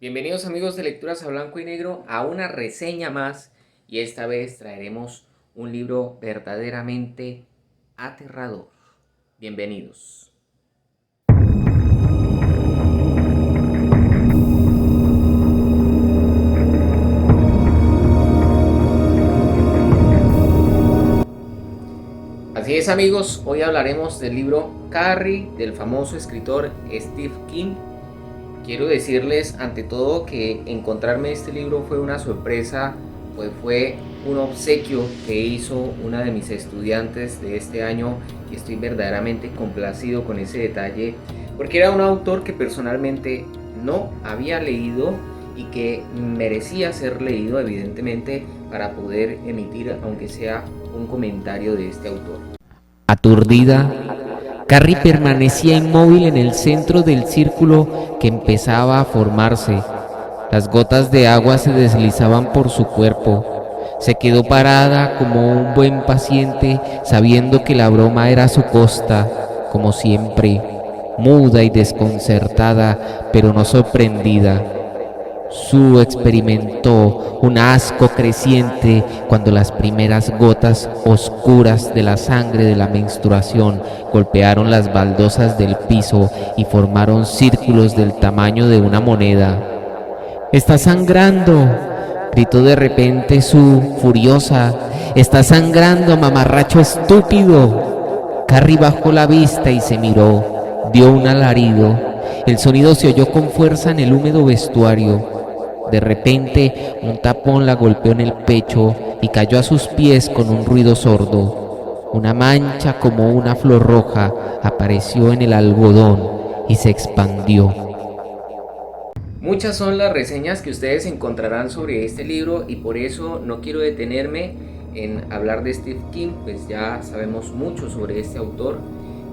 Bienvenidos amigos de Lecturas a Blanco y Negro a una reseña más y esta vez traeremos un libro verdaderamente aterrador. Bienvenidos. Así es amigos, hoy hablaremos del libro Carrie del famoso escritor Stephen King. Quiero decirles ante todo que encontrarme este libro fue una sorpresa, pues fue un obsequio que hizo una de mis estudiantes de este año y estoy verdaderamente complacido con ese detalle porque era un autor que personalmente no había leído y que merecía ser leído evidentemente para poder emitir aunque sea un comentario de este autor. Aturdida, Carrie permanecía inmóvil en el centro del círculo que empezaba a formarse. Las gotas de agua se deslizaban por su cuerpo. Se quedó parada como un buen paciente, sabiendo que la broma era a su costa, como siempre, muda y desconcertada, pero no sorprendida. Su experimentó un asco creciente cuando las primeras gotas oscuras de la sangre de la menstruación golpearon las baldosas del piso y formaron círculos del tamaño de una moneda. ¡Está sangrando!, gritó de repente Sue, furiosa. ¡Está sangrando, mamarracho estúpido! Carrie bajó la vista y se miró. Dio un alarido. El sonido se oyó con fuerza en el húmedo vestuario. De repente, un tapón la golpeó en el pecho y cayó a sus pies con un ruido sordo. Una mancha como una flor roja apareció en el algodón y se expandió. Muchas son las reseñas que ustedes encontrarán sobre este libro y por eso no quiero detenerme en hablar de Stephen King, pues ya sabemos mucho sobre este autor,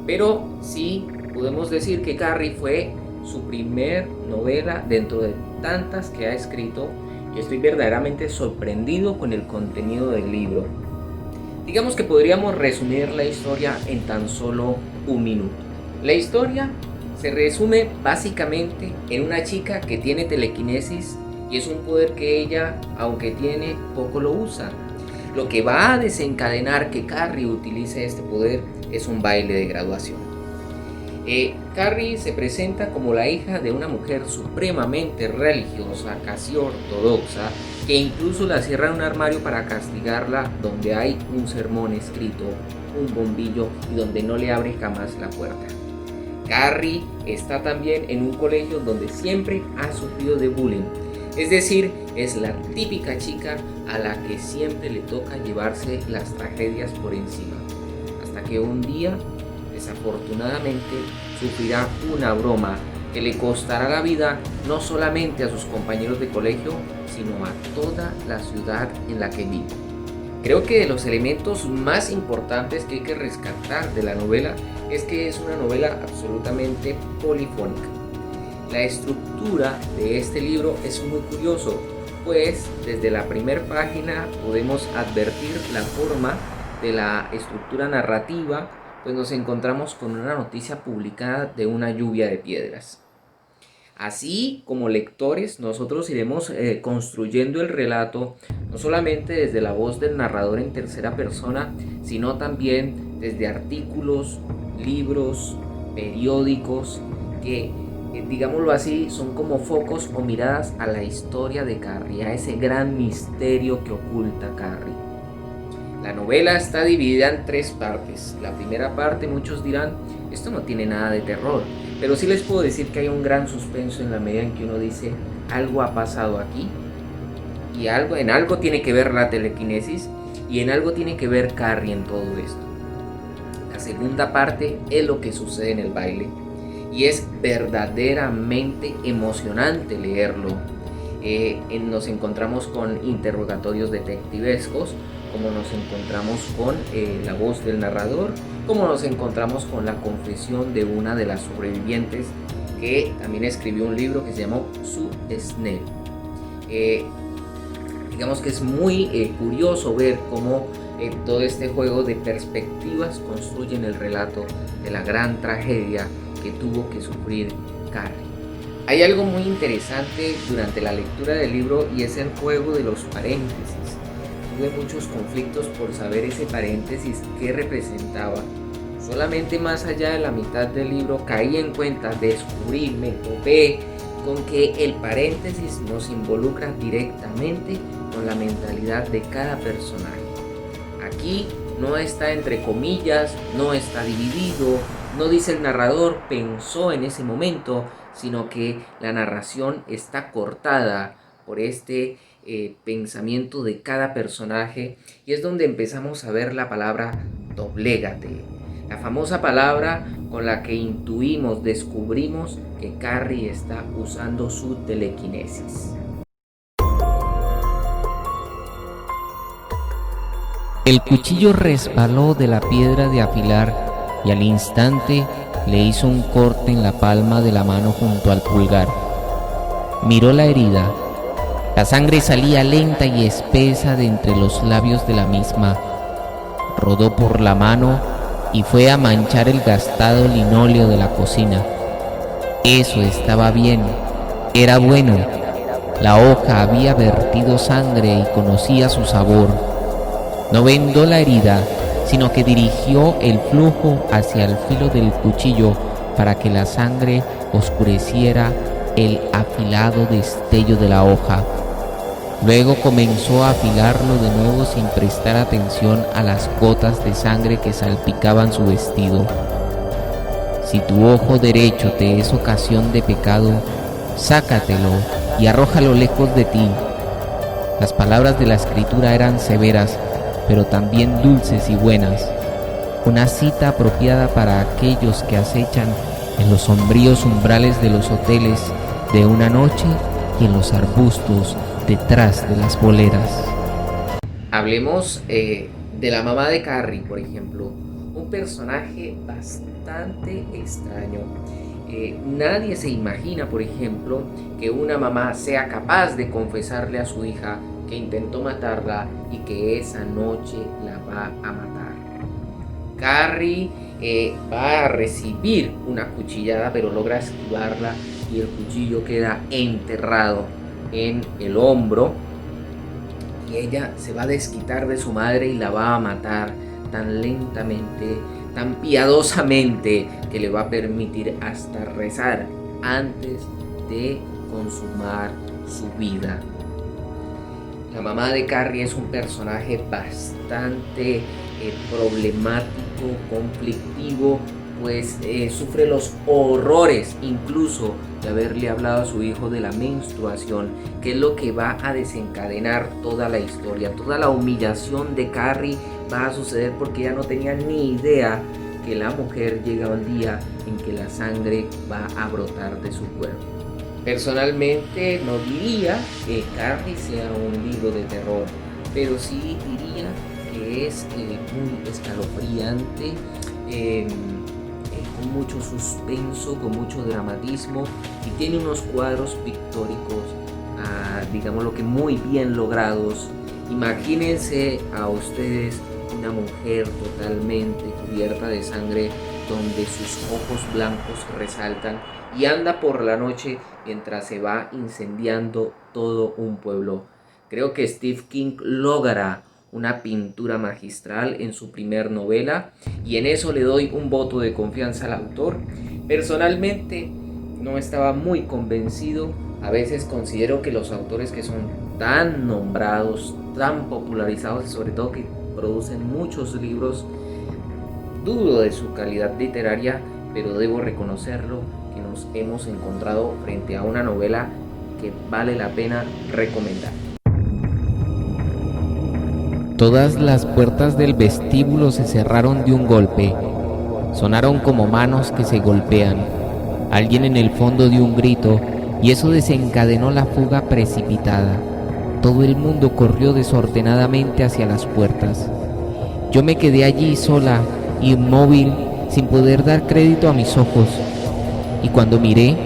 pero sí podemos decir que Carrie fue su primer novela dentro de tantas que ha escrito y estoy verdaderamente sorprendido con el contenido del libro. Digamos que podríamos resumir la historia en tan solo un minuto. La historia se resume básicamente en una chica que tiene telequinesis y es un poder que ella, aunque tiene, poco lo usa. Lo que va a desencadenar que Carrie utilice este poder es un baile de graduación. Carrie se presenta como la hija de una mujer supremamente religiosa, casi ortodoxa, que incluso la cierra en un armario para castigarla, donde hay un sermón escrito, un bombillo y donde no le abre jamás la puerta. Carrie está también en un colegio donde siempre ha sufrido de bullying, es decir, es la típica chica a la que siempre le toca llevarse las tragedias por encima, hasta que un día, desafortunadamente, sufrirá una broma que le costará la vida no solamente a sus compañeros de colegio, sino a toda la ciudad en la que vive. Creo que de los elementos más importantes que hay que rescatar de la novela es que es una novela absolutamente polifónica. La estructura de este libro es muy curioso, pues desde la primera página podemos advertir la forma de la estructura narrativa, pues nos encontramos con una noticia publicada de una lluvia de piedras. Así como lectores, nosotros iremos construyendo el relato, no solamente desde la voz del narrador en tercera persona, sino también desde artículos, libros, periódicos, que, digámoslo así, son como focos o miradas a la historia de Carrie, a ese gran misterio que oculta Carrie. La novela está dividida en tres partes. La primera parte, muchos dirán, esto no tiene nada de terror, pero sí les puedo decir que hay un gran suspenso en la medida en que uno dice, algo ha pasado aquí, y en algo tiene que ver la telequinesis, y en algo tiene que ver Carrie en todo esto. La segunda parte es lo que sucede en el baile, y es verdaderamente emocionante leerlo. Nos encontramos con interrogatorios detectivescos, como nos encontramos con la voz del narrador, como nos encontramos con la confesión de una de las sobrevivientes que también escribió un libro que se llamó Sue Snell. Digamos que es muy curioso ver cómo todo este juego de perspectivas construyen el relato de la gran tragedia que tuvo que sufrir Carrie. Hay algo muy interesante durante la lectura del libro y es el juego de los paréntesis. Tuve muchos conflictos por saber ese paréntesis qué representaba. Solamente más allá de la mitad del libro caí en cuenta, descubrí, me topé con que el paréntesis nos involucra directamente con la mentalidad de cada personaje. Aquí no está entre comillas, no está dividido, no dice el narrador pensó en ese momento, sino que la narración está cortada por este pensamiento de cada personaje, y es donde empezamos a ver la palabra doblégate, la famosa palabra con la que intuimos, descubrimos que Carrie está usando su telequinesis. El cuchillo resbaló de la piedra de afilar y al instante le hizo un corte en la palma de la mano junto al pulgar. Miró la herida. La sangre salía lenta y espesa de entre los labios de la misma. Rodó por la mano y fue a manchar el gastado linóleo de la cocina. Eso estaba bien, era bueno. La hoja había vertido sangre y conocía su sabor. No vendó la herida, sino que dirigió el flujo hacia el filo del cuchillo para que la sangre oscureciera el afilado destello de la hoja. Luego comenzó a afilarlo de nuevo sin prestar atención a las gotas de sangre que salpicaban su vestido. Si tu ojo derecho te es ocasión de pecado, sácatelo y arrójalo lejos de ti. Las palabras de la escritura eran severas, pero también dulces y buenas. Una cita apropiada para aquellos que acechan en los sombríos umbrales de los hoteles de una noche y en los arbustos detrás de las boleras. Hablemos de la mamá de Carrie, por ejemplo, un personaje bastante extraño. Nadie se imagina, por ejemplo, que una mamá sea capaz de confesarle a su hija que intentó matarla y que esa noche la va a matar. Carrie va a recibir una cuchillada, pero logra esquivarla y el cuchillo queda enterrado en el hombro, y ella se va a desquitar de su madre y la va a matar tan lentamente, tan piadosamente, que le va a permitir hasta rezar antes de consumar su vida. La mamá de Carrie es un personaje bastante problemático, conflictivo, pues sufre los horrores incluso de haberle hablado a su hijo de la menstruación, que es lo que va a desencadenar toda la historia. Toda la humillación de Carrie va a suceder porque ella no tenía ni idea que la mujer llega un día en que la sangre va a brotar de su cuerpo. Personalmente no diría que Carrie sea un libro de terror, pero sí diría que es muy escalofriante, con mucho suspenso, con mucho dramatismo, y tiene unos cuadros pictóricos, digámoslo que muy bien logrados. Imagínense a ustedes una mujer totalmente cubierta de sangre, donde sus ojos blancos resaltan y anda por la noche mientras se va incendiando todo un pueblo. Creo que Stephen King logra una pintura magistral en su primer novela, y en eso le doy un voto de confianza al autor. Personalmente no estaba muy convencido. A veces considero que los autores que son tan nombrados, tan popularizados y sobre todo que producen muchos libros, dudo de su calidad literaria, pero debo reconocerlo que nos hemos encontrado frente a una novela que vale la pena recomendar. Todas las puertas del vestíbulo se cerraron de un golpe. Sonaron como manos que se golpean. Alguien en el fondo dio un grito y eso desencadenó la fuga precipitada. Todo el mundo corrió desordenadamente hacia las puertas. Yo me quedé allí sola, inmóvil, sin poder dar crédito a mis ojos. Y cuando miré,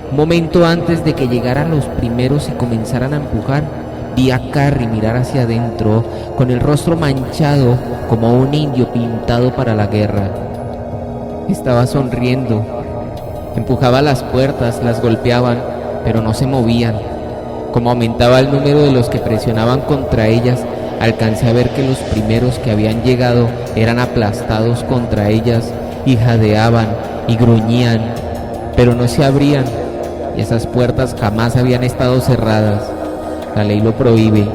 un momento antes de que llegaran los primeros y comenzaran a empujar, vi a Carrie mirar hacia adentro, con el rostro manchado como un indio pintado para la guerra. Estaba sonriendo. Empujaba las puertas, las golpeaban, pero no se movían. Como aumentaba el número de los que presionaban contra ellas, alcancé a ver que los primeros que habían llegado eran aplastados contra ellas y jadeaban y gruñían, pero no se abrían, y esas puertas jamás habían estado cerradas. La ley lo prohíbe.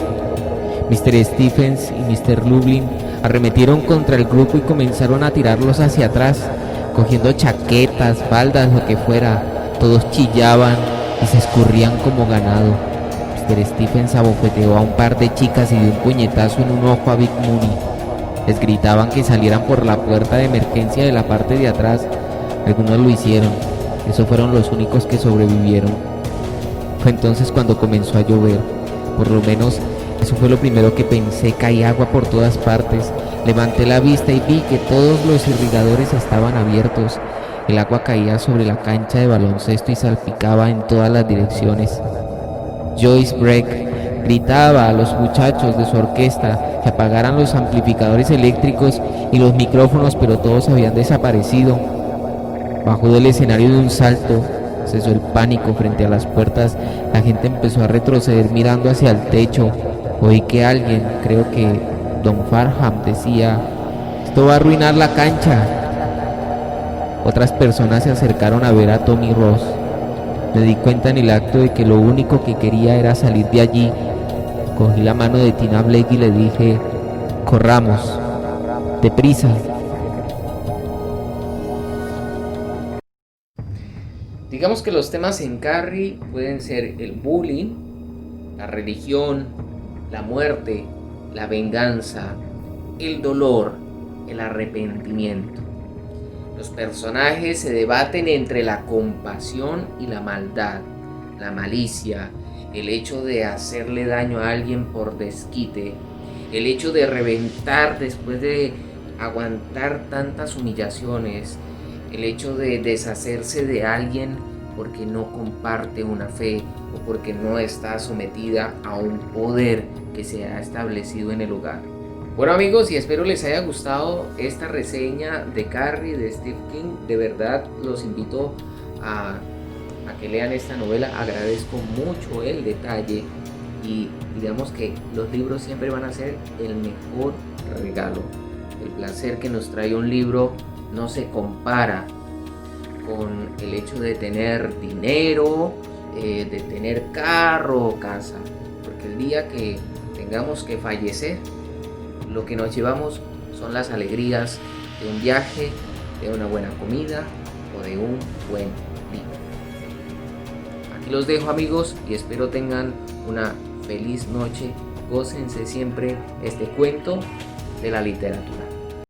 Mr. Stephens y Mr. Lublin arremetieron contra el grupo y comenzaron a tirarlos hacia atrás, cogiendo chaquetas, faldas, lo que fuera. Todos chillaban y se escurrían como ganado. Mr. Stephens abofeteó a un par de chicas y dio un puñetazo en un ojo a Big Mooney. Les gritaban que salieran por la puerta de emergencia de la parte de atrás. Algunos lo hicieron. Esos fueron los únicos que sobrevivieron. Fue entonces cuando comenzó a llover. Por lo menos eso fue lo primero que pensé. Caía agua por todas partes. Levanté la vista y vi que todos los irrigadores estaban abiertos. El agua caía sobre la cancha de baloncesto y salpicaba en todas las direcciones. Joyce Breck gritaba a los muchachos de su orquesta que apagaran los amplificadores eléctricos y los micrófonos, pero todos habían desaparecido. Bajó del escenario de un salto. Cesó el pánico frente a las puertas. La gente empezó a retroceder mirando hacia el techo. Oí que alguien, creo que Don Farham, decía: «Esto va a arruinar la cancha». Otras personas se acercaron a ver a Tommy Ross. Me di cuenta en el acto de que lo único que quería era salir de allí. Cogí la mano de Tina Blake y le dije: «Corramos, deprisa». Digamos que los temas en Carrie pueden ser el bullying, la religión, la muerte, la venganza, el dolor, el arrepentimiento. Los personajes se debaten entre la compasión y la maldad, la malicia, el hecho de hacerle daño a alguien por desquite, el hecho de reventar después de aguantar tantas humillaciones, el hecho de deshacerse de alguien porque no comparte una fe o porque no está sometida a un poder que se ha establecido en el hogar. Bueno amigos, y espero les haya gustado esta reseña de Carrie de Stephen King. De verdad los invito a que lean esta novela. Agradezco mucho el detalle y digamos que los libros siempre van a ser el mejor regalo. El placer que nos trae un libro no se compara con el hecho de tener dinero, de tener carro o casa, porque el día que tengamos que fallecer, lo que nos llevamos son las alegrías de un viaje, de una buena comida o de un buen libro. Aquí los dejo amigos y espero tengan una feliz noche. Gócense siempre este cuento de la literatura.